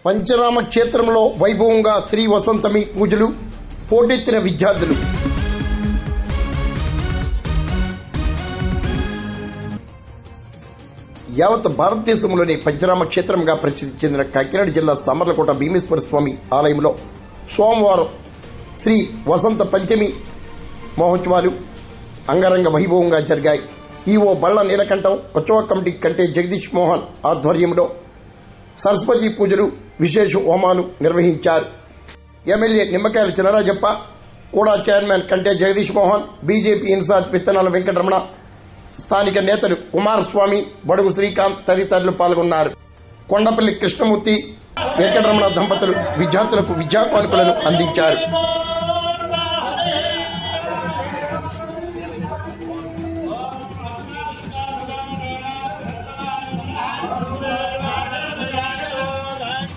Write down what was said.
పంచరామ క్షేత్రంలో వైభవంగా శ్రీ వసంతమి పూజలు, పోటెత్తిన విద్యార్థులు. యావత్ భారతదేశంలోని పంచరామ క్షేత్రంగా ప్రసిద్ధి చెందిన కాకినాడ జిల్లా సామర్లకోట భీమేశ్వర స్వామి ఆలయంలో సోమవారం శ్రీ వసంత పంచమి మహోత్సవాలు అంగరంగ వైభవంగా జరిగాయి. ఈవో బళ్ల నీలకంఠం, ఉత్సవ కమిటీ కంటే జగదీష్ మోహన్ ఆధ్వర్యంలో సరస్వతి పూజలు, విశేష హోమాలు నిర్వహించారు. ఎమ్మెల్యే నిమ్మకాయల చినరాజప్ప, కూడా చైర్మన్ కంటే జగదీష్ మోహన్, బీజేపీ ఇన్ఛార్జ్ విత్తనాల వెంకటరమణ, స్థానిక నేతలు కుమారస్వామి, బడుగు శ్రీకాంత్ తదితరులు పాల్గొన్నారు. కొండపల్లి కృష్ణమూర్తి, వెంకటరమణ దంపతులు విద్యార్థులకు విద్యా కానుకలను అందించారు.